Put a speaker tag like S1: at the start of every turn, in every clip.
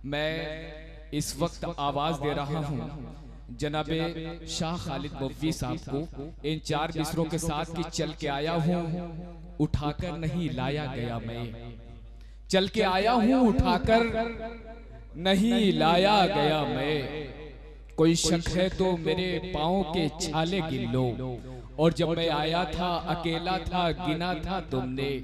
S1: मैं इस वक्त आवाज दे रहा हूँ जनाबे शाह खालिद मौलवी साहब को इन 4 मिसरों के साथ कि चल के आया हूँ उठाकर नहीं लाया गया, मैं चल के आया हूँ उठाकर नहीं लाया गया मैं। कोई शक है तो मेरे पाँव के छाले गिन लो, और जब मैं आया था अकेला था गिना था तुमने,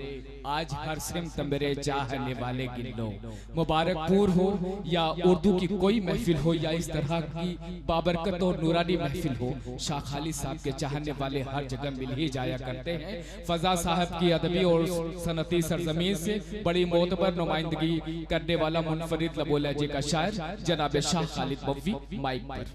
S1: आज हर सिमत मेरे चाहने वाले गिन लो। मुबारकपुर हो या उर्दू की कोई महफिल हो या इस तरह की बाबरकत और नूरानी महफिल हो, शाह खालिद साहब के चाहने वाले हर जगह मिल ही जाया करते हैं। फजा साहब की अदबी और सनती सरजमीन से बड़ी मोतबर नुमाइंदगी करने वाला मुनफरिद लबो लहजे का शायर जनाब शाह खालिद मौलवी माइक पर।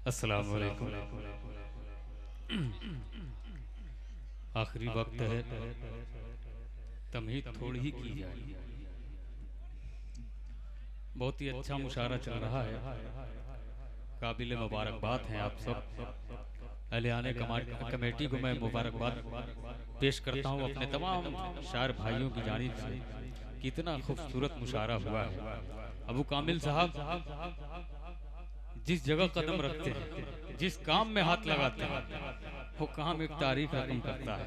S2: अस्सलाम वालेकुम। आखिरी वक्त है, तमहीद थोड़ी ही की जाए। बहुत ही अच्छा मुशारा चल रहा है, काबिल मुबारकबाद हैं आप सब। अहलियाने कमेटी को मैं मुबारकबाद पेश करता हूँ अपने तमाम शायर भाइयों की जानिब से। कितना खूबसूरत मुशारा हुआ है। अबू कामिल साहब जिस जगह कदम रखते हैं, जिस काम में हाथ लगाते हैं, वो काम एक तारीख रकम करता है।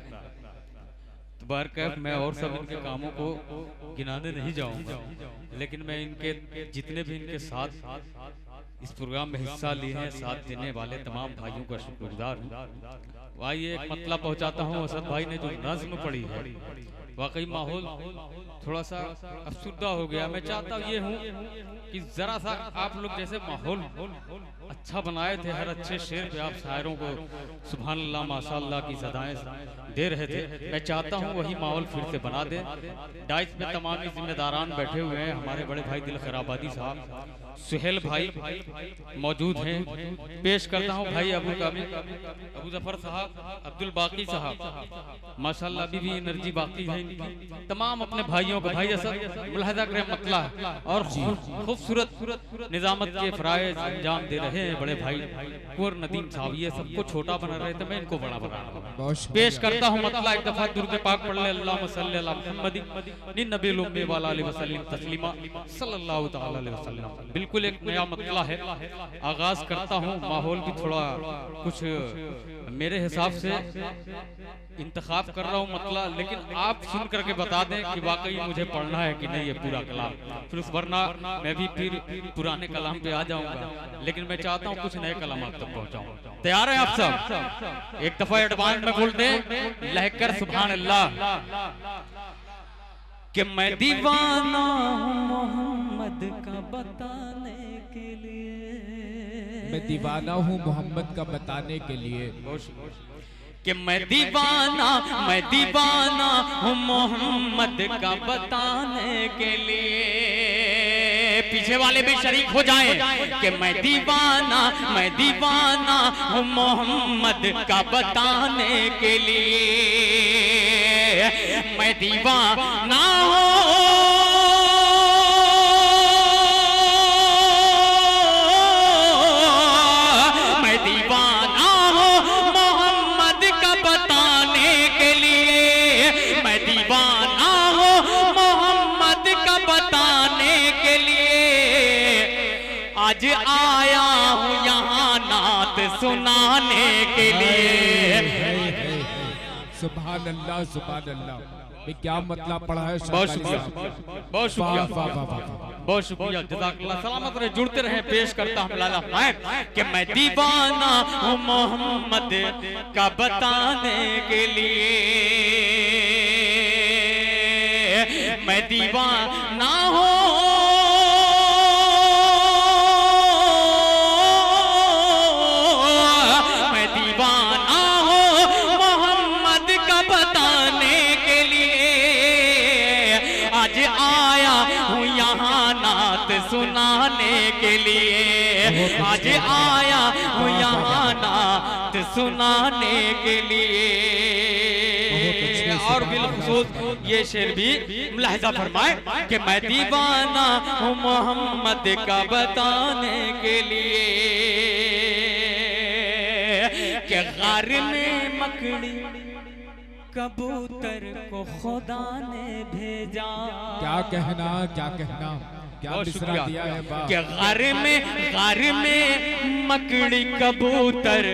S2: तो बारकैफ मैं और सब इनके कामों को गिनाने नहीं जाऊंगा, लेकिन मैं इनके जितने भी इनके साथ इस प्रोग्राम में हिस्सा लिए हैं, साथ देने वाले तमाम भाइयों का शुक्रगुजार हूँ। आइए एक मतलब पहुंचाता हूँ। असद भाई ने जो नज्म पढ़ी है, वाकई माहौल थोड़ा सा अफसुर्दा हो गया। मैं चाहता ये हूँ कि जरा सा आप लोग जैसे माहौल अच्छा बनाए थे, हर अच्छे शेर पे आप शायरों को सुभान अल्लाह माशाअल्लाह की सदाएं दे रहे थे, मैं चाहता हूँ वही माहौल फिर से बना दे। डाइस पे तमाम जिम्मेदारान बैठे हुए हैं। हमारे बड़े भाई दिल खराबादी साहब, सुहेल भाई मौजूद हैं। पेश करता हूँ भाई अबू कामिल, अबू जफर साहब, अब्दुल बाकी साहब, माशाअल्लाह अभी भी एनर्जी बाकी है इनकी। तमाम अपने भाइयों को, भाई असद मुलाहिजा करें मतला और खूबसूरत निजामत के फराइज अंजाम दे रहे हैं बड़े भाई कुंवर नदीम साहब। ये सबको छोटा बना रहे थे, मैं इनको बड़ा बना रहा हूं। पेश करता हूँ मतला। एक दफा दुरूद पाक पढ़ ले, अल्लाहुम्मा सल्ली अला मुहम्मद नबील उम्मी व अला आलिहि वसल्लम तस्लीमा सल्लल्लाहु तआला अलैहि वसल्लम। बिल्कुल एक नया मतला है। आगाज करता हूँ। माहौल भी थोड़ा कुछ मेरे हिसाब से इंतखाब कर रहा हूँ मतला, लेकिन आप सुन करके बता दें कि वाकई मुझे पढ़ना है कि नहीं ये पूरा कलाम। फिर उस वरना मैं भी फिर पुराने कलाम पे आ जाऊंगा, लेकिन मैं चाहता हूँ कुछ नए कलाम आप तक पहुँचाऊं। तैयार हैं आप सब? एक दफा एडवांस में बोल दे लहकर सुभान अल्लाह कि मैं दीवाना हूँ मोहम्मद का बताने के लिए।
S1: मैं दीवाना हूँ मोहम्मद का बताने के लिए
S2: कि मैं दीवाना हूँ मोहम्मद का बताने के लिए। पीछे वाले भी शरीक हो जाएं कि मैं दीवाना हूँ मोहम्मद का बताने के लिए। मैं दीवाना आज आया हूँ यहाँ नात सुनाने के लिए।
S1: सुभान अल्लाह सुभान अल्लाह। क्या मतलब पढ़ा है?
S2: बहुत शुक्रिया, बहुत शुक्रिया, बहुत शुक्रिया, जज़ाकल्लाह। सलामत रहे, जुड़ते रहे। पेश करता हूँ लाला नायक कि मैं दीवाना हूँ मोहम्मद का बताने के लिए। मैं दीवाना हूँ सुनाने के लिए। आज आया हूँ यहाँ नात सुनाने के लिए। और बिलखुसूस ये शेर भी मुलाहिजा फरमाए कि मैं दीवाना हूँ मोहम्मद का बताने के लिए कि गार में मकड़ी कबूतर को खुदा ने भेजा।
S1: क्या कहना क्या मिसरा दिया है वाह।
S2: कि गार में मकड़ी कबूतर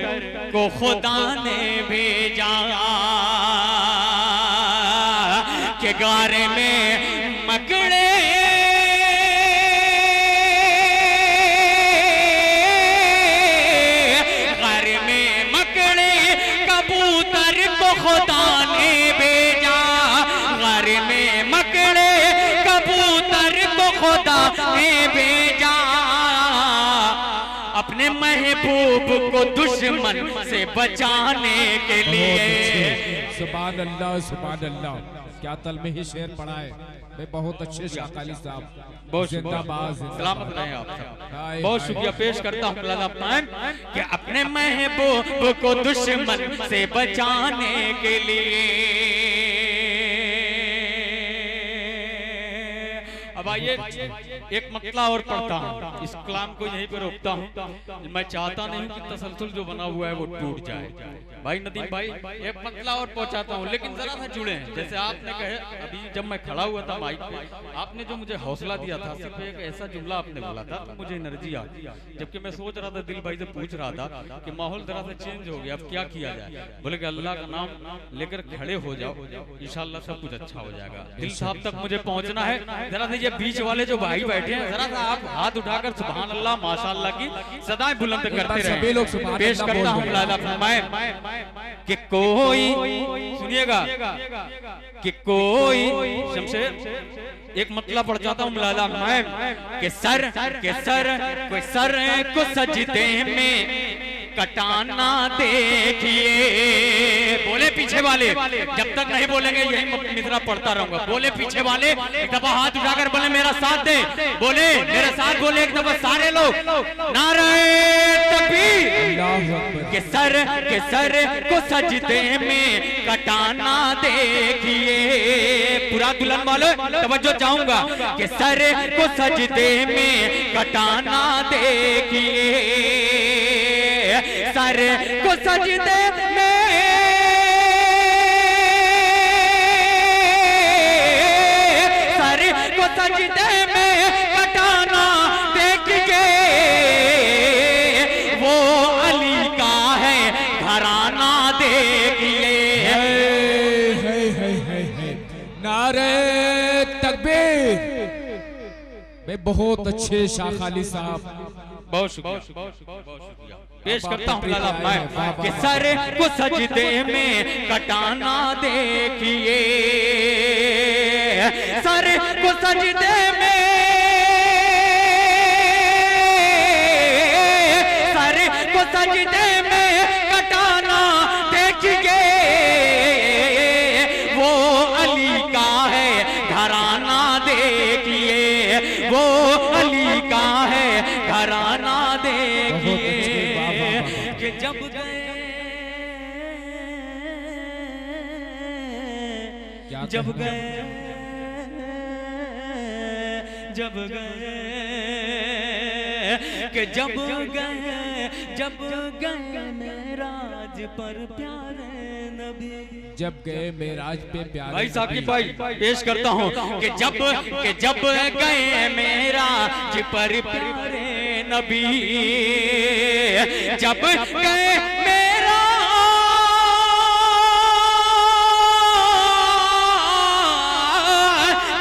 S2: को खुदा ने भेजा, कि गार में मकड़े खुदा ने भेजा, घर में मकड़े कबूतर को खुदा ने भेजा, अपने महबूब को दुश्मन से बचाने के लिए।
S1: सुभान अल्लाह, क्या तल में ही शेर पढ़ा है। बहुत अच्छे शाकाली साहब,
S2: बहुत
S1: जिंदाबाद,
S2: सलामत रहे आप सब। बहुत शुक्रिया पेश करता हूँ कि अपने महबूब को दुश्मन से बचाने के लिए। अब आइए एक मतला और पढ़ता हूँ, इस कलाम को यहीं पर रोकता हूँ। मैं चाहता नहीं कि तसलसल जो बना हुआ है वो टूट जाए। भाई नदीम भाई एक मतला और पहुंचाता हूँ, लेकिन जरा सा जुड़े हैं। जैसे आपने कहे अभी जब मैं खड़ा हुआ था माइक पे, आपने जो मुझे हौसला दिया था, सिर्फ एक ऐसा जुमला आपने बोला था तो मुझे एनर्जी आ गई। जबकि मैं सोच रहा था, दिल भाई से पूछ रहा था कि माहौल जरा सा चेंज हो गया, अब क्या किया जाए। बोले कि अल्लाह का नाम लेकर खड़े हो जाओ, इंशाल्लाह सब कुछ अच्छा हो जाएगा। दिल साहब तक मुझे पहुंचना है। जरा सा ये बीच वाले जो भाई बैठे हैं, जरा सा आप हाथ उठाकर सुभान अल्लाह माशाअल्लाह की सदाएं बुलंद करते रहें। पेश करता हूँ मुलाहिजा फरमाएं कि कोई, सुनिएगा, कि कोई शमशेर एक मतलब पढ़ जाता हूँ मुलाहिजा फरमाएं कि सर कोई सर को सजदे में कटाना देखिए। बोले पीछे वाले, जब तक नहीं बोलेंगे यही मिसरा पढ़ता रहूंगा। बोले पीछे वाले एक दफा हाथ उठाकर बोले मेरा साथ दे, बोले मेरे साथ, बोले एक दफा सारे लोग नारे तकबीर। के सर को सजदे में कटाना देखिए। पूरा दुल्हन वाले तवज्जो चाहूंगा कि सर को सजदे में कटाना देखिए, सर को सजदे में, सर को सजदे में कटाना देखिए। वो अली का है घराना देखिए।
S1: नारे तकबीर। बहुत अच्छे शाखाली साहब,
S2: बहुत शुक्रिया पेश करता हूँ कि सर को सजदे में कटाना देखिए, सर को सजदे में, सर को सजदे में कटाना देखिए। वो अली का है घराना देखिए, वो अली का है घराना देखिए। कि जब गए मेराज पर प्यारे नबी, जब गए मेराज पे प्यारे भाई साकिब भाई पेश करता हूँ कि जब गए मेराज पर प्यारे नबी, जब गए मेरा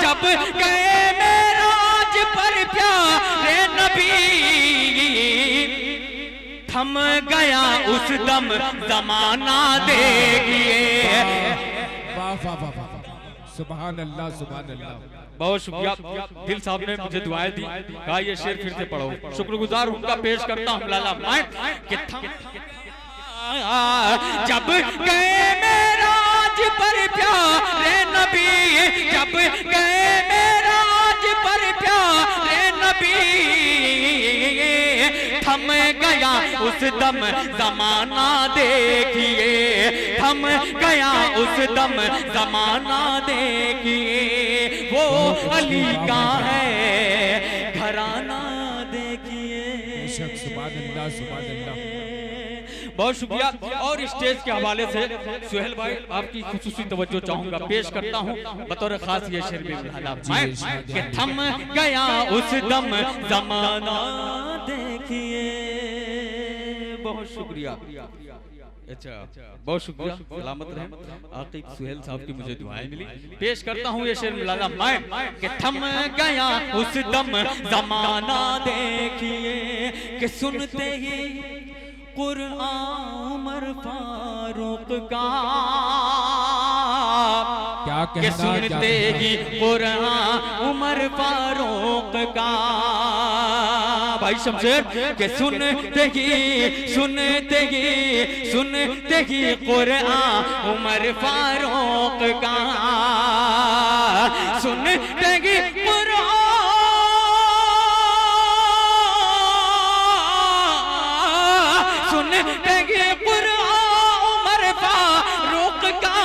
S2: जब गए मेराज पर प्यारे नबी, थम गया उस दम जमाना देखिए।
S1: वाह वाह वाह वाह, सुभान अल्लाह सुभान अल्लाह।
S2: बहुत शुक्रिया, दिल साहब ने मुझे दुआएं दी, कहा ये शेर फिर से पढ़ो। शुक्रगुजार उनका पेश करता हूँ लाला मैं कि जब गए मेराज पर प्यारे नबी, जब गए मेराज पर प्यारे नबी, थम गया उस दम जमाना देखिए, थम गया उस दम जमाना देखिए, वो अली का है घराना देखिए।
S1: सुभान अल्लाह, सुभान अल्लाह।
S2: बहुत शुक्रिया। और स्टेज के हवाले से सुहेल भाई आपकी खुसूसी तवज्जो चाहूंगा, पेश करता हूं बतौर खास ये शेर भी कि थम गया उस दम जमाना देखिए। बहुत शुक्रिया। अच्छा, बहुत शुक्रिया, सलामत रहे। आकिब सुहेल साहब की मुझे दुआएं मिली। पेश करता हूँ ये शेर मिलाना मैं कि थम गया उस दम जमाना देखिए, कि सुनते ही कुरआन उमर फारूक का,
S1: क्या
S2: कि
S1: कहना,
S2: सुनते ही कुरआन उमर फारूक का। भाई शमशेर के सुनते ही कुरआन उमर फारूक का, सुनते ही कुरआन उमर फारूक का,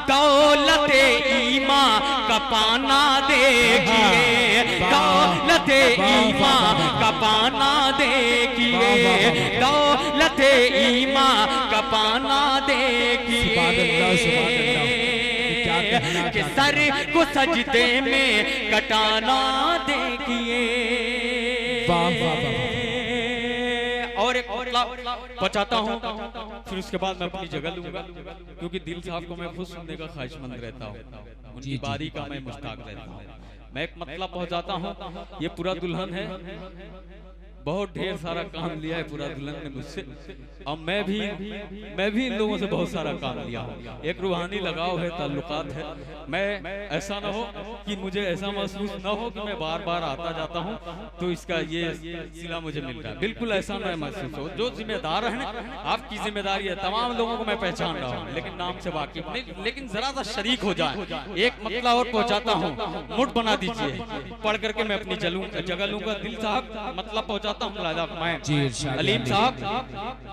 S2: दौलत ईमान का पाना देखिए, दौलत ईमान का पाना देखिए, दौलत ईमान का पाना देखिए, कि सर को सजदे में कटाना देखिए। और एक पहुंचाता हूँ, फिर उसके बाद मैं अपनी जगह लूंगा, क्योंकि दिल साहब को मैं खुद सुनने का ख्वाहिशमंद रहता हूँ, उनकी बारी का मैं मुश्ताक रहता हूँ। मैं एक मतलब पहुंचाता हूँ। ये पूरा दुल्हन है, बहुत ढेर सारा काम लिया है पूरा दुल्हन ने मुझसे, और मैं भी इन लोगों से बहुत सारा काम लिया हूँ। एक रूहानी लगाव है, ताल्लुकात है। मैं ऐसा ना हो कि मुझे ऐसा महसूस ना हो कि मैं बार बार आता जाता हूँ तो इसका ये सिला मुझे मिल रहा है, बिल्कुल ऐसा ना महसूस हो। जो जिम्मेदार है आपकी जिम्मेदारी है, तमाम लोगों को मैं पहचान रहा हूँ लेकिन नाम से वाकिफ नहीं, लेकिन जरा सा शरीक हो जाए। एक मतलब और पहुँचाता हूँ, मुठ बना दीजिए, पढ़ करके मैं अपनी जगह लूंगा। दिल साहब मतलब पहुँचाता हूँ मैं अलीम साहब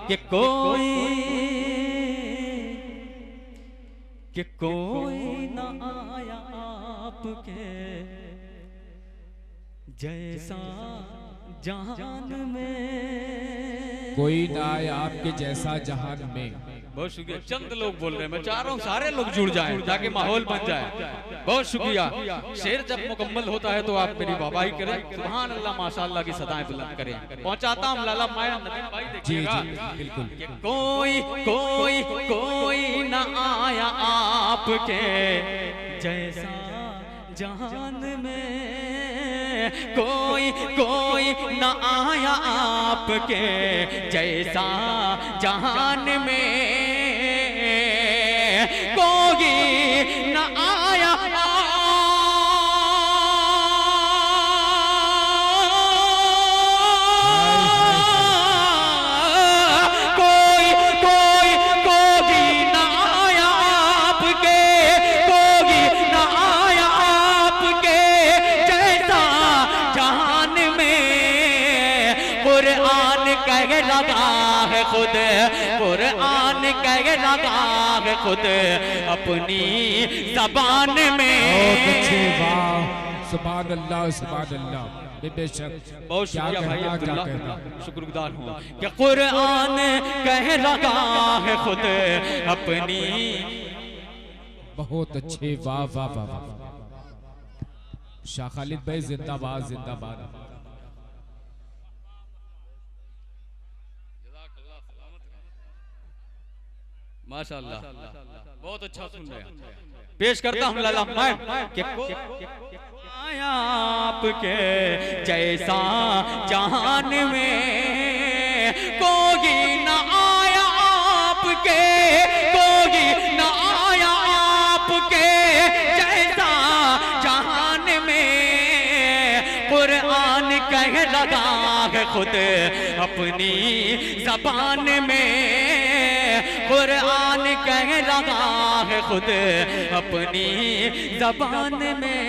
S2: कि कोई ना आया आपके जैसा जहान में,
S1: कोई ना आया आपके जैसा जहान में।
S2: बहुत शुक्रिया। चंद लोग बोल रहे हैं, मैं चाह रहा हूँ सारे लोग जुड़ जाएं ताकि माहौल बन जाए। बहुत शुक्रिया। शेर जब मुकम्मल होता है तो आप मेरी वाहवाही करें, सुभान अल्लाह माशाअल्लाह की सदाएं बुलंद करें। पहुंचाता हूँ लाला माया नबी भाई, देखिएगा बिल्कुल। कोई ना आया आपके जैसा जहान में, कोई ना आया आपके जैसा जहान में, कोई ना आया खुद, कुरान कह लगा है खुद अपनी ज़बान में।
S1: सुभान अल्लाह, सुभान अल्लाह। बेशक
S2: बहुत शुक्रिया भाई अब्दुल्ला, शुक्रगुजार हूँ कि कुरान कह लगा है खुद अपनी।
S1: बहुत अच्छे, वाह वाह वाह वाह। शाह खालिद भाई जिंदाबाद, जिंदाबाद।
S2: माशाअल्लाह, बहुत अच्छा सुन रहे हैं। पेश करता हूँ लाला मैं कि आया आपके जैसा जहान में, कोई ना आया आपके, कोई ना आया आपके जैसा जहान में। कुरान कह लगा है खुद अपनी ज़बान में, कुरान कह लगा है खुद अपनी ज़बान में।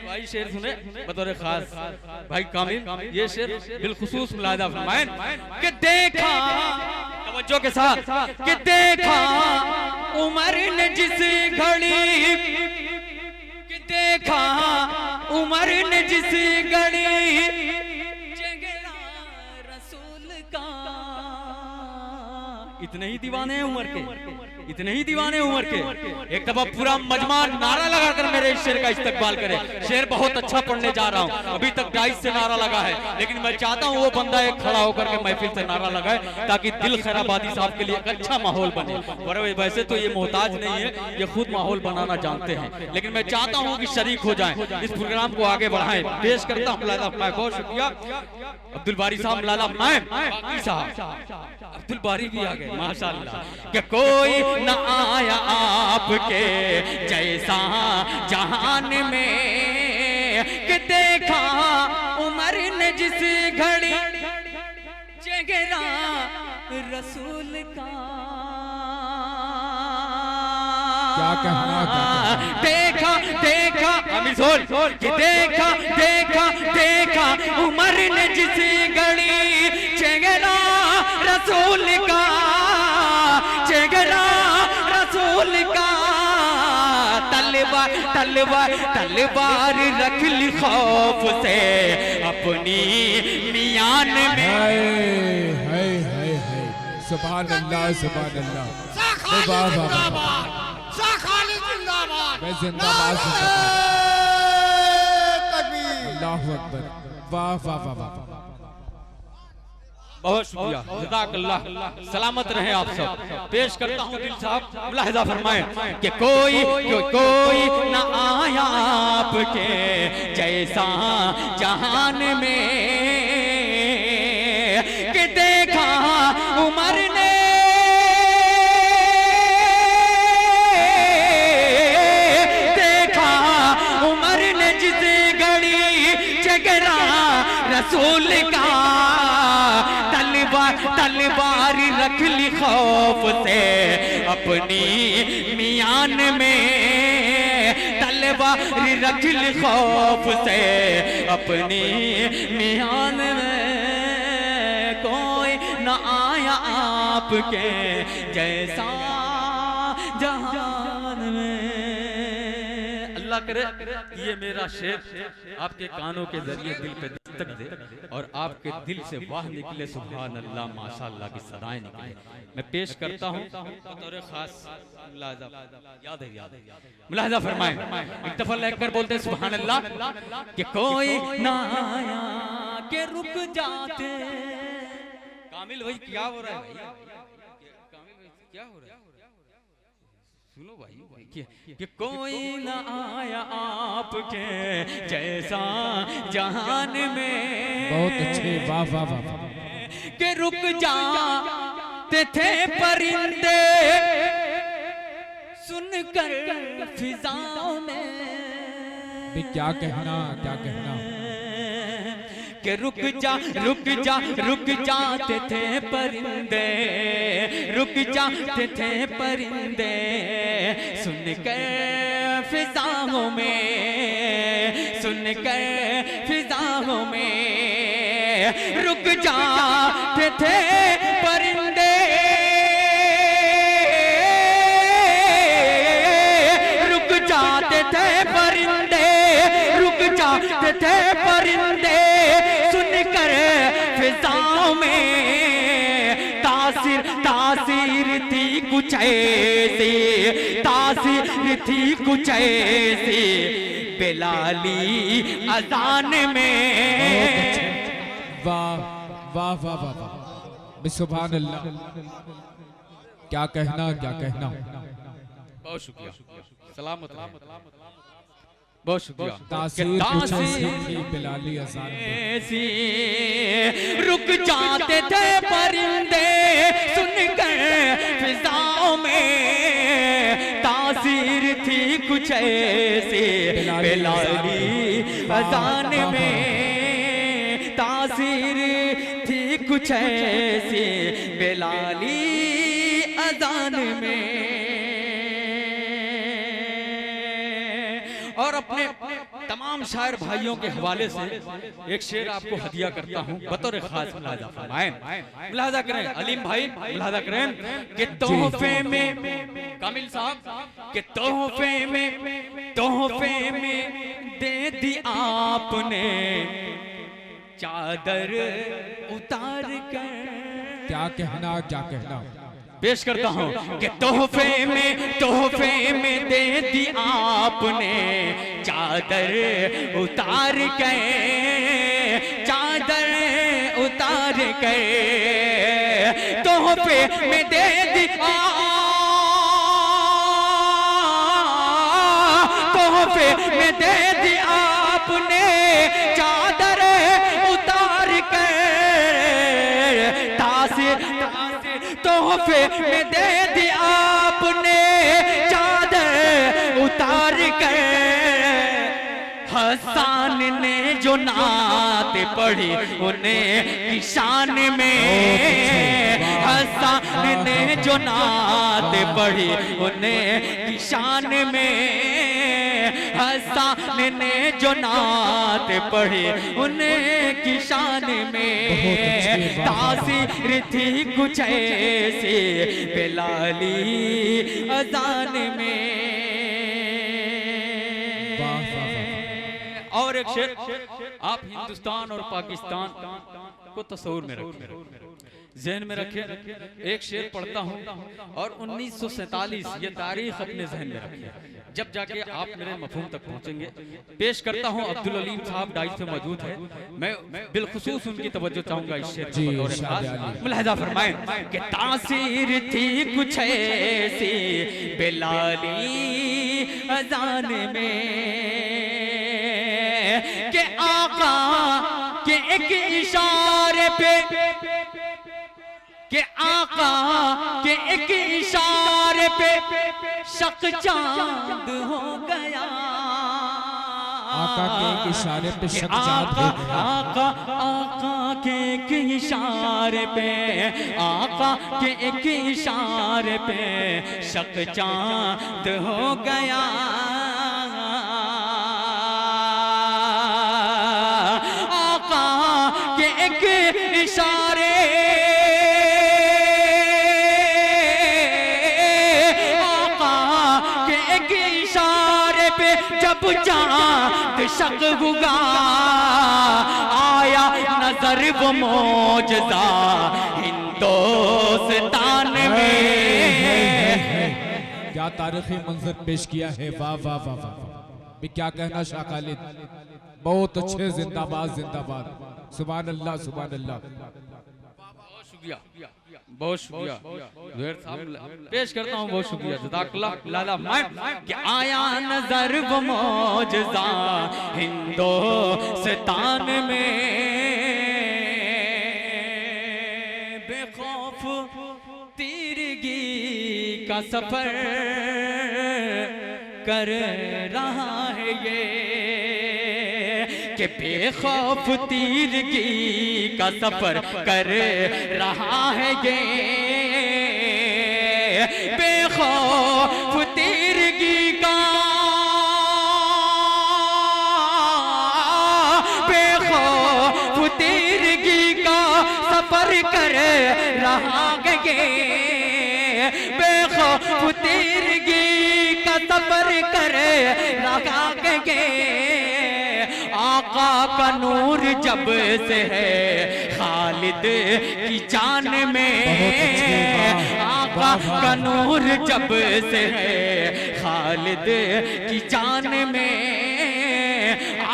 S2: भाई शेर सुने बतौर खास भाई कामिल। ये शेर बिलखुसूस मुलाहिजा फरमाएं कि देखा तवज्जो के साथ कि देखा उमर ने जिस घड़ी, कि देखा उमर ने जिस घड़ी चेहरा रसूल का। इतने ही दीवाने हैं उमर के, इतने ही दीवाने उमर के। एक दफा पूरा मजमा नारा लगाकर मेरे इस शेर का इस्तकबाल करे। शेर बहुत अच्छा पढ़ने जा रहा हूँ, अभी तक 22 से नारा लगा है, लेकिन मैं चाहता हूँ वो बंदा एक खड़ा होकर के महफिल से नारा लगाए ताकि दिल खैराबादी साहब के लिए एक अच्छा माहौल बने। और वैसे तो ये मोहताज नहीं है, ये खुद माहौल बनाना जानते हैं, लेकिन मैं चाहता हूँ कि शरीक हो जाएं, इस प्रोग्राम को आगे बढ़ाएं। पेश करता हूँ मुलाहिजा फरमाएं। बहुत शुक्रिया अब्दुल बारी साहब, मुलाहिजा फरमाएं साहब। अब्दुल बारी भी आ गए माशाअल्लाह। कि कोई न आया आपके जैसा जहान में, कि देखा उमर ने जिस घड़ी चेहरा रसूल का।
S1: क्या कहना,
S2: देखा देखा अमीर कि देखा देखा देखा उमर ने जिस घड़ी चेहरा रसूल का, चेहरा रसूल का। तलवार तलवार तलवार रख ली खौफ से अपनी मियान में।
S1: सुभान अल्लाह, सुभान अल्लाह। मैं जिंदाबाद, अल्लाहु अकबर। वाह वाह वाह वाह।
S2: बहुत शुक्रिया, जज़ाकल्लाह, सलामत रहे आप सब। पेश करता हूँ दिल साहब, मुलाहिजा फरमाएं कि कोई न आया आपके जैसा जहान में, कि देखा उमर ने रसूल का। तलवार रख ली खौफ से अपनी मियान में, तलवार रख ली खौफ से अपनी मियान में। कोई न आया आपके जैसा जहान में। अल्लाह करे ये मेरा शेर आपके कानों के जरिए दिल पे दस्तक दे और आपके दिल से वाह निकले सुभान अल्लाह माशाअल्लाह की सदाएं निकले। मैं पेश करता हूँ बतौर खास याद है मुलाहिजा फरमाएं। एक दफा लेकर बोलते हैं सुभान अल्लाह कि कोई ना आया के रुक जाते। कामिल भाई क्या हो रहा है भाई, कामिल भाई क्या हो रहा है, सुनो भाई कि कोई न आया आपके जैसा जहान में।
S1: बहुत अच्छे, वाह वाह वाह।
S2: कि रुक जाते थे परिंदे सुनकर फिजाओं में।
S1: क्या कहना, क्या कहना।
S2: कि रुक जाते थे परिंदे, रुक जाते थे परिंदे सुनकर फिजाओं में, सुनकर फिजाओं में। रुक जाते थे परिंदे, रुक जाते थे परिंदे, रुक जाते थे परिंदे सुनकर फिजाओं में। तासीर थी कुछ ऐसी, तासीर थी कुछ ऐसी बिलाली अजान में।
S1: वाह वाह वाह वाह वाह, सुभान अल्लाह। क्या कहना, क्या कहना।
S2: बहुत शुक्रिया, सलामत बहुत शुक्रिया।
S1: बिलाली अज़ान
S2: ऐसी रुक जाते थे परिंदे सुनकर फिजाओं में। तासीर थी कुछ ऐसी बिलाली अज़ान में। तासीर थी कुछ ऐसी बिलाली अज़ान में। और अपने तमाम शायर भाइयों के हवाले से एक शेर आपको हदिया करता हूँ बतौर खास। मुलाजा फरमाएं, मुलाजा करें अलीम भाई, मुलाजा करें कि तोहफे में कामिल साहब के तोहफे में दे दी आपने चादर उतार कर।
S1: क्या कहना, क्या कहना।
S2: पेश करता हूँ कि तोहफे में दे दी आपने चादर उतार के, चादर उतार के तोहफे में दे दी, तोहफे में दे दी आपने चादर उतार के, तासीर तोहफे में दे दी आपने चादर उतार कर। हसन ने जो नात पढ़ी उन्हें की शान में, हसन ने जो नात पढ़ी उन्हें की शान में, हसन ने जो नात पढ़ी उन्हें की शान में। तासीर थी कुछ ऐसी बिलाली अजान में। और एक शेर आप हिंदुस्तान और पाकिस्तान को तस्वीर में रखें, ज़हन में रखें। एक शेर पढ़ता हूँ और 1947 ये तारीख अपने ज़हन में रखें, जब जाके आप मेरे मफहूम तक पहुँचेंगे। पेश करता हूँ, अब्दुल अलीम साहब डाइस पे मौजूद है, मैं बिलखुसूस उनकी तवज्जो चाहूँगा इस शेर पर। मुलाहिजा फरमाएं कि तासीर थी कुछ ऐसी बिलाली अजान में कि आका के एक इशारे पे, कि आका के एक इशारे पे शक चांद हो गया।
S1: आका के एक इशारे पे शक चांद हो गया।
S2: आका के एक इशारे पे, आका के एक इशारे पे शक चांद हो गया। इशारे आका के एक इशारे पे जब चांद शक हुआ, आया नजर वो मौजज़ा हिंदुस्तान में।
S1: क्या तारीखी मंजर पेश किया है, वाह वाह वाह वाह। भी क्या कहना शाह खालिद, बहुत अच्छे, जिंदाबाद जिंदाबाद, सुभान अल्लाह सुभान अल्लाह।
S2: बहुत शुक्रिया, बहुत शुक्रिया ज़ुहैर साहब, पेश करता हूँ, बहुत शुक्रिया जज़ाकल्लाह लाला। मैं कि आया नजर वो मौजज़ा हिंदुस्तान में, बेखौफ तीरगी का सफर कर रहा है ये, कि बेखौफ तीरगी का सफर कर रहा है ये, बेखौफ तीरगी का, बेखौफ तीरगी का सफर कर रहा है ये, बेखौफ तीरगी का सफर कर रहा है ये। आका का नूर जब से है खालिद की जान में, आका का नूर जब से है खालिद की जान में,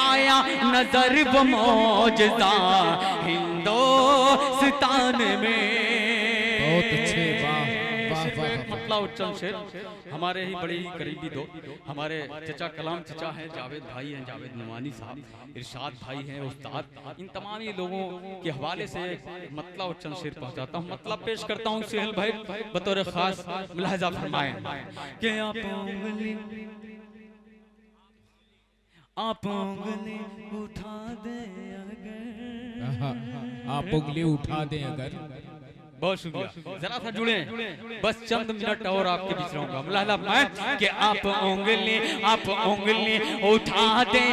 S2: आया नजर वो मौजज़ा हिंदुस्तान में।
S1: बहुत अच्छे, वाह
S2: मतला उच्चम शेर हमारे ही बड़े ही करीबी दो, हमारे चचा कलाम चचा हैं, जावेद भाई हैं, जावेद नुमानी साहब, इरशाद भाई हैं, उस्ताद, इन तमाम ही लोगों के हवाले से मतला उच्चम शेर पहुंचाता हूं। मतलब पेश करता हूं सुहेल भाई बतौर खास, मुलाहिजा फरमाएं कि आप उंगली उठा दे अगर,
S1: आप उंगली उठा दें अगर,
S2: बहुत शुक्रिया। जरा सा जुड़े, बस चंद मिनट और आपके बीच रहूंगा। मौलाना मैं कि आप उंगली उठा दे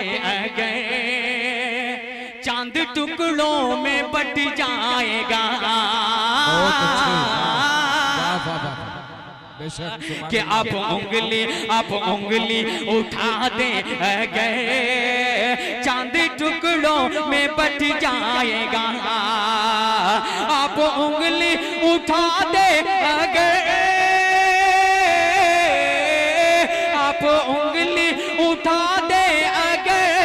S2: गए, चांद टुकड़ों में बट जाएगा। कि आप उंगली उठा दे गए, चांद टुकड़ों में बट जाएगा। आप उंगली उठा दे गए, आप उंगली उठा दे गए,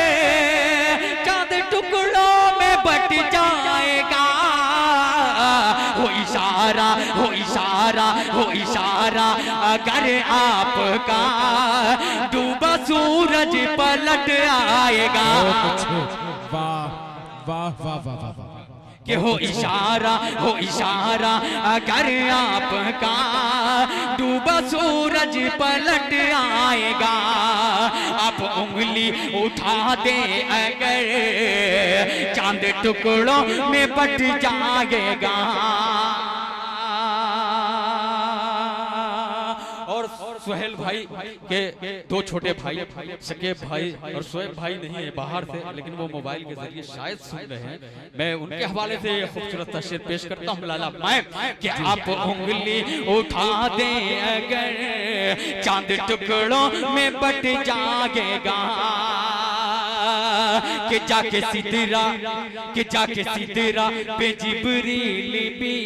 S2: चांद टुकड़ों में बट जाएगा। हो इशारा अगर आपका, डूबा सूरज पलट आएगा।
S1: वाह वाह वाह वाह वाह।
S2: कि हो इशारा अगर आपका, डूबा सूरज पलट आएगा। आप उंगली उठा दे अगर, चांद टुकड़ों में बट जाएगा। सुहेल भाई के दो छोटे भाई, शकीब भाई और शोएब भाई नहीं है बाहर से, लेकिन वो मोबाइल के जरिए शायद सुन रहे हैं। मैं उनके हवाले से ये खूबसूरत तशरीह पेश करता हूँ। लाला मैं कि आप उंगली उठा दे अगर, चांद टुकड़ों में बट जाएगा। कि जाके सिदरा पे जिब्रील भी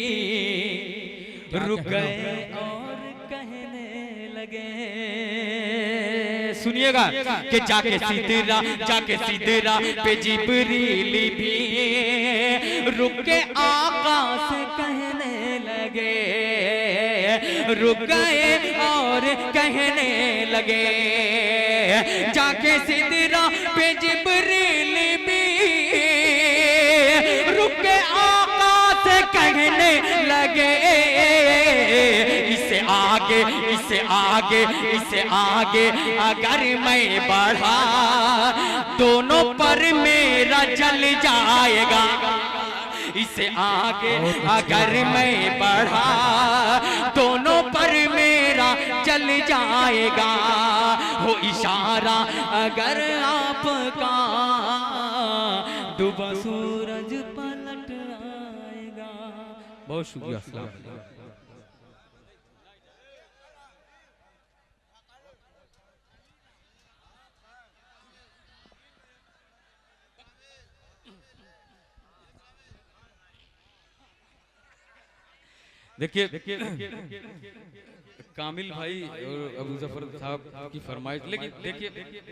S2: रुक गए और कहने लगे। सुनिएगा कि जाके सिदरा पे जिब्रील भी रुक के आका से कहने लगे, रुक गए और कहने लगे। जाके सिदरा पे जिब्रील भी रुक के आका से कहने लगे। इससे आगे अगर मैं बढ़ा, दोनों पर मेरा जल जाएगा। इससे आगे अगर मैं बढ़ा, दोनों पर मेरा जल जाएगा। हो इशारा अगर आपका, डूबा सूरज पलट आएगा। बहुत शुक्रिया। अस्सलाम वालेकुम। देखिए कामिल भाई और अबू जफर साहब की फरमाइश, लेकिन देखिए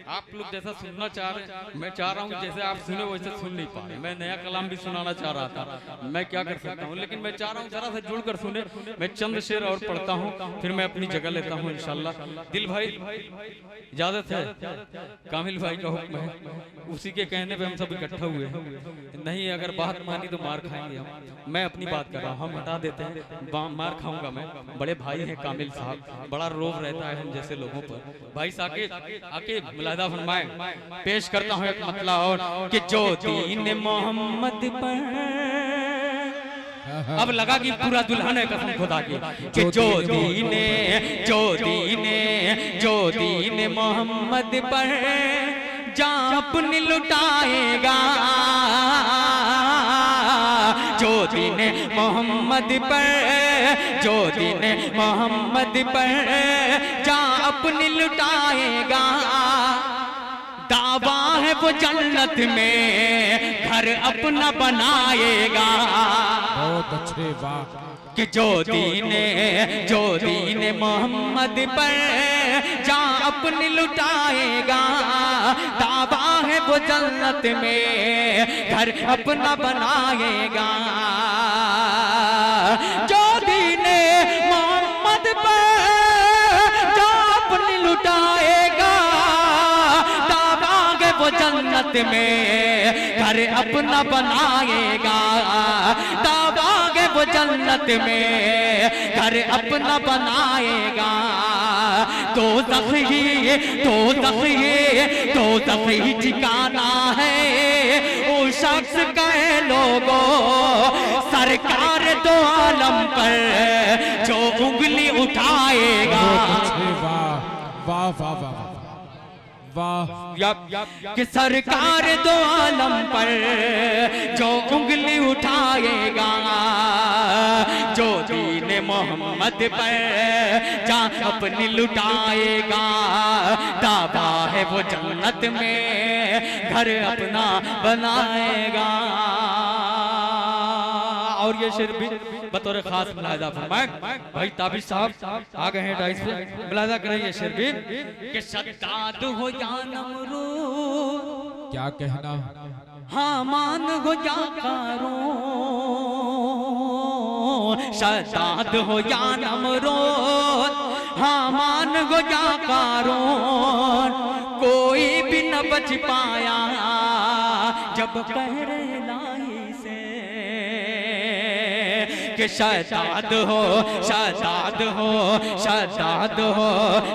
S2: आप लोग जैसा सुनना चाह रहे हैं, मैं चाह रहा हूँ जैसे आप सुने वैसे सुन नहीं पा रहे। मैं नया कलाम भी सुनाना चाह रहा था, मैं क्या कर सकता हूँ, लेकिन मैं चाह रहा हूँ जरा सा जुड़ कर सुने। मैं चंद शेर और पढ़ता हूँ, फिर मैं अपनी जगह लेता हूँ इंशाल्लाह। दिल भाई इजाजत है, कामिल भाई का हुक्म है, उसी के कहने पे हम सब इकट्ठा हुए हैं। नहीं अगर बात मानी तो मार खाएंगे हम। मैं अपनी बात कर रहा हूँ, हम हटा देते हैं, मार खाऊंगा मैं। बड़े भाई हैं कामिल साहब, बड़ा रोब रहता है हम जैसे लोगों पर। भाई आके मुलाहिदा फरमाए। पेश करता हूँ एक मतला और कि जो दीन मोहम्मद पर, अब लगा कि पूरा दुल्हन है कसम खुदा की, कि जो दीन मोहम्मद पर जान अपनी लुटाएगा। जो दीन मोहम्मद पर, जो दीन मोहम्मद पर जान अपनी लुटाएगा। दावा है वो जन्नत में घर अपना बनाएगा।
S1: बहुत अच्छे, वाह।
S2: कि जो दीन मोहम्मद पर जान अपनी लुटाएगा। दावा है वो जन्नत में घर अपना बनाएगा। जो दीन मोहम्मद पर जान अपनी लुटाएगा। दावा है वो जन्नत में घर अपना बनाएगा। दावा वो जन्नत में घर अपना बनाएगा। तो दफ़ी ठिकाना है, वो शख्स
S3: कहे लोगों, सरकार दो आलम पर जो उंगली उठाएगा।
S1: वाह वाह वाह वाह वाह।
S3: कि सरकार दो आलम पर जो उंगली उठाएगा, जो दीन मोहम्मद पर जान अपनी लुटाएगा, दावा है वो जन्नत में घर अपना बनाएगा। और ये शेर भी बतौर खास मुलाहिजा फरमाए भाई ताबिश साहब आ गए हैं डाइस पे, मुलाहिजा करें ये शेर भी कि शद्दाद हो या नमरूद,
S1: क्या कहना,
S3: हामान हो या कारून, शद्दाद हो या नमरूद, हामान हो या कारून, कोई भी न बच पाया जब कहर इलाही से। कि शद्दाद हो, शद्दाद हो, शद्दाद हो,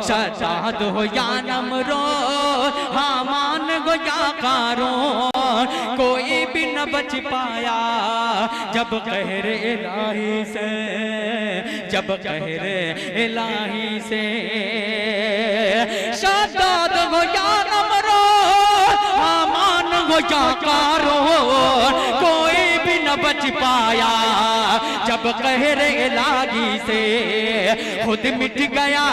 S3: शद्दाद हो या नमरूद, हामान हो या कारून, कोई भी न बच पाया जब कहर इलाही से, जब कहर इलाही से। शद्दाद हो या नमरूद, हामान हो या कारून, कोई भी न बच पाया जब कहर इलाही से। खुद मिट गया,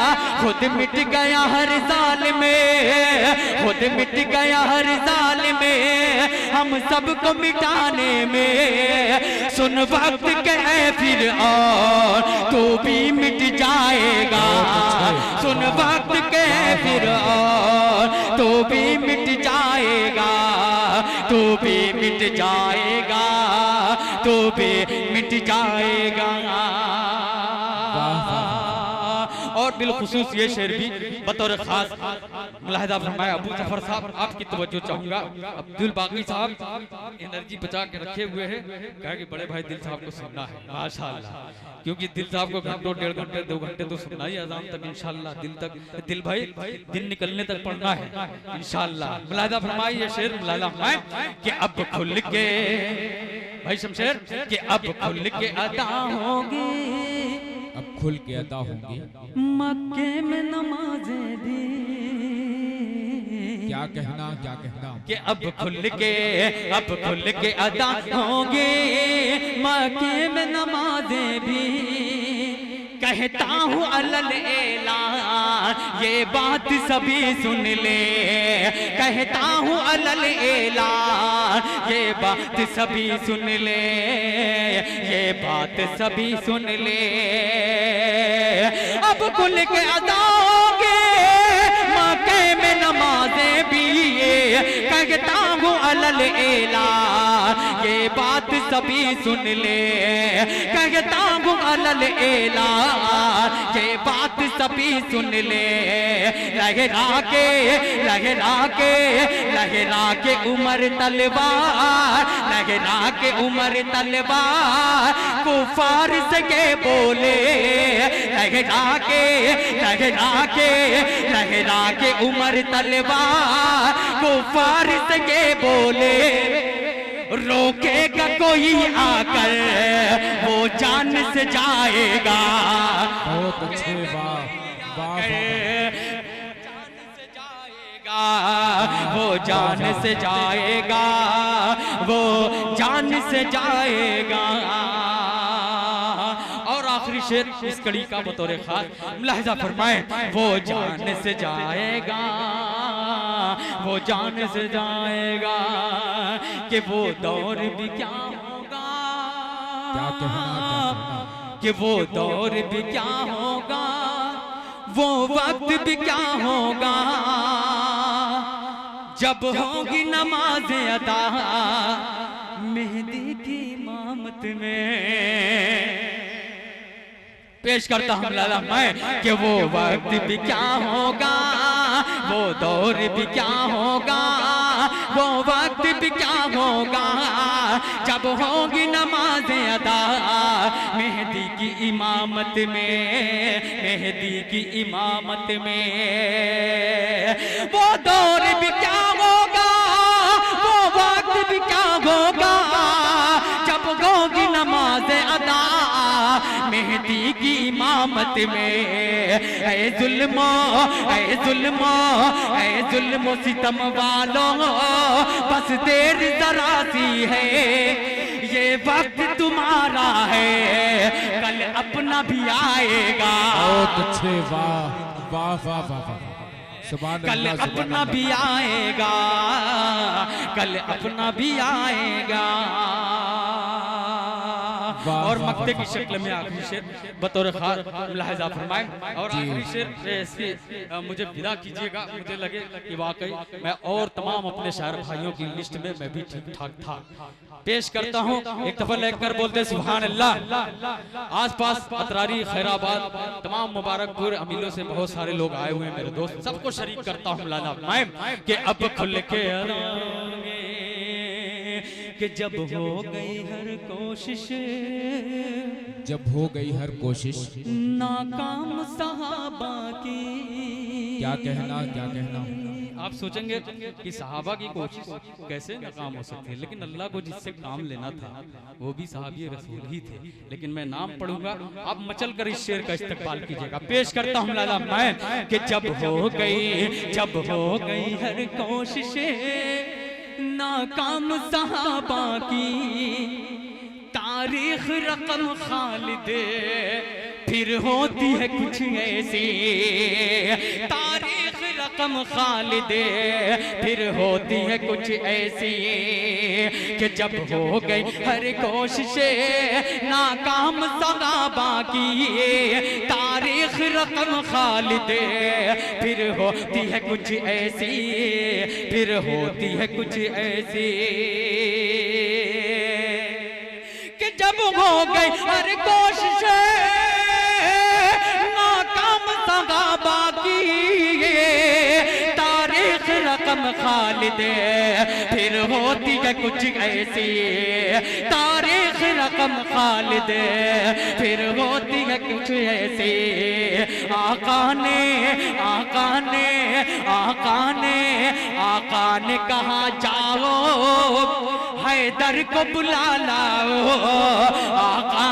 S3: खुद मिट गया हर जालिम में, खुद मिट गया हर जालिम में, हम सबको मिटाने में। सुन वक्त कहे फिर और तू भी मिट जाएगा, सुन वक्त कहे फिर और तू भी मिट जाएगा, तू भी मिट जाएगा, तू भी मिट जाएगा। और बिलखुसूस ये शेर भी बतौर खास मुलाहिजा फरमाया अबू जफर साहब, आपकी तवज्जो चाहूंगा। अब्दुल बाकी साहब एनर्जी बचा के रखे हुए हैं, कहा कि बड़े भाई दिल साहब को सुनना है माशाअल्लाह, क्योंकि दिल साहब को घंटों 1.5 घंटे 2 घंटे तो सुनना ही, अज़ान तक इंशाअल्लाह दिल तक, दिल भाई दिन निकलने तक पढ़ना है इंशाअल्लाह। मुलाहिजा फरमाइए ये शेर, मुलाहिजा फरमाए कि अब खुल के भाई शमशेर कि अब खुल के अदा होगी,
S1: अब खुल के अदा होंगी
S3: मक्के में नमाज़ें भी।
S1: क्या कहना, क्या कहना,
S3: कि अब खुल के अदा होंगे मक्के में नमाज़ें भी। कहता हूँ अलल ऐलान ये बात सभी सुन ले, कहता हूँ अलल ऐलान ये बात सभी सुन ले, ये बात सभी सुन ले। अब खुल के अदा होंगे मक्के में नमाज़ें भी, कहता हूँ अलल ऐलान ये बात सभी सुन ले, कहता हूँ अलल ऐलान ये बात सभी सुन ले। लहरा के लहरा के लहरा के उमर तलवार, लहरा के उमर तलवार कुफार से के बोले, लहरा के लहरा के लहरा के उमर तलवार कुफार से के बोले। रोकेगा कोई आकर वो जान से जाएगा,
S1: बहुत अच्छे, वाह वाह
S3: जान से जाएगा, वो जान से जाएगा, वो जान से जाएगा। और आखिरी शेर इस कड़ी का बतौर खास मुलाहिजा फरमाए, वो जान से जाएगा, वो जान से जाएगा कि वो दौर भी क्या होगा,
S1: क्या कहना, क्या कहना,
S3: कि वो दौर भी क्या होगा, वो वक्त भी क्या होगा जब होगी नमाज अदा मेहदी की इमामत में। पेश करता हूँ लाला मैं कि वो वक्त भी क्या होगा, वो दौर भी क्या होगा, वो वक्त भी क्या होगा जब होगी नमाज अदा मेहदी की इमामत में, मेहदी की इमामत में। वो दौर भी क्या होगा, वो वक्त भी क्या होगा इमामत में। ऐ जुल्मो ऐ जुल्मो ऐ जुल्मो सितम वालों, बस देर जरा सी है, ये वक्त तुम्हारा है, कल अपना भी आएगा।
S1: बहुत अच्छे, वाह वाह वाह वाह वाह,
S3: कल अपना भी आएगा, कल अपना भी आएगा। और मक्ते की शक्ल में आखिरी शेर बतौर खास मुलाहिजा फरमाएं। और आखिरी शेर से मुझे विदा कीजिएगा। मुझे लगे कि वाकई मैं और तमाम अपने शायर भाइयों की लिस्ट में मैं भी ठीक ठाक था। पेश करता हूँ, एक दफा लेकर बोलते सुभान अल्लाह। आसपास अतरारी, खैराबाद, तमाम मुबारकपुर, अमीलों से बहुत सारे लोग आए हुए हैं मेरे दोस्त, सबको शरीक करता हूँ लाला मैं कि अब खुल के कि जब हो गई हर कोशिश,
S1: जब हो गई हर कोशिश
S3: नाकाम सहाबा की।
S1: क्या कहना, क्या कहना।
S2: आप सोचेंगे कि सहाबा की कोशिश कैसे नाकाम हो सकती है, लेकिन अल्लाह को जिससे काम लेना था वो भी सहाबी रसूल ही थे। लेकिन मैं नाम पढ़ूंगा, आप मचल कर इस शेर का इस्तकबाल कीजिएगा। पेश करता हूँ लाला मैं कि जब हो गई हर कोशिश नाकाम सहाबा की, तारीख रकम खालिद फिर होती है कुछ ऐसी, तारीख रकम खालिद फिर होती है कुछ ऐसी कि जब हो गई हर कोशिश नाकाम सहाबा की, तारीख रकम खालिद फिर होती है कुछ ऐसी, फिर होती है कुछ ऐसी कि जब हो गई हर कोशिश नाकाम सहाबा की, तारीख रकम खालिद फिर होती है कुछ ऐसी, तारीख रकम खालिद फिर होती है कुछ ऐसी। आका ने कहा जाओ हैदर को बुला लाओ, आका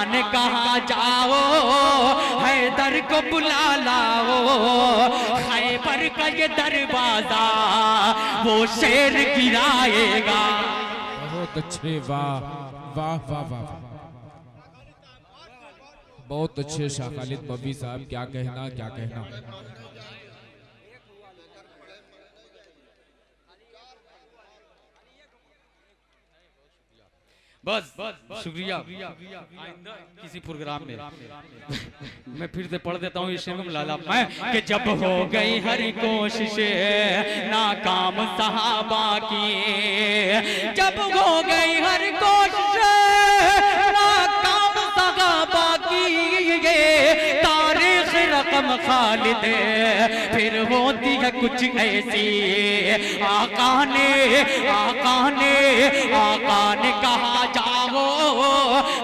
S2: ने कहा जाओ हैदर को बुला लाओ, खैबर का ये दरवाजा वो शेर गिराएगा।
S1: बहुत अच्छे, वाह वाह वाह वाह, बहुत अच्छे शाह खालिद मौलवी साहब। क्या कहना, क्या कहना।
S2: बस शुक्रिया। किसी प्रोग्राम में मैं फिर से पढ़ देता हूँ ये शेर लाला मैं कि जब हो गई हर कोशिश नाकाम सहाबा की, जब हो गई हर कोशिश नाकाम सहाबा की, तारीख रकम खालिद फिर होती है कुछ ऐसी। आका ने कहा जाओ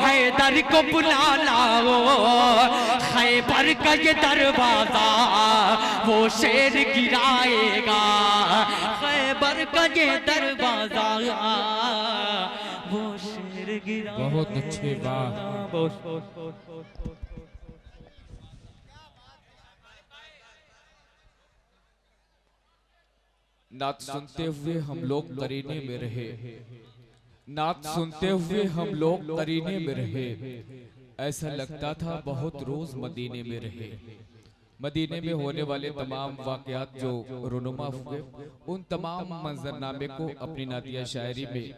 S2: हैदर को बुला लाओ, खैबर का ये दरवाजा वो शेर गिराएगा, खैबर का ये दरवाजा वो शेर गिराएगा।
S1: बहुत अच्छे, वाह। नात सुनते हुए हम लोग करीने में रहे, नात सुनते हुए हम लोग करीने में रहे, ऐसा लगता था बहुत रोज मदीने में रहे। मदीने में होने वाले तमाम वाकयात जो रुनुमा हुए, उन तमाम मंजरनामे को अपनी नातिया शायरी में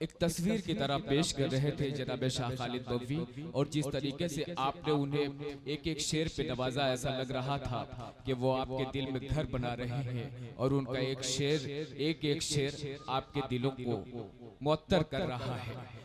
S1: एक तस्वीर की तरह पेश कर रहे थे जनाब शाह खालिद मौलवी। और जिस तरीके से आपने उन्हें एक एक शेर पे नवाजा, ऐसा लग रहा था कि वो आपके दिल में घर बना रहे हैं और उनका एक एक शेर आपके दिलों को मुअत्तर कर रहा है।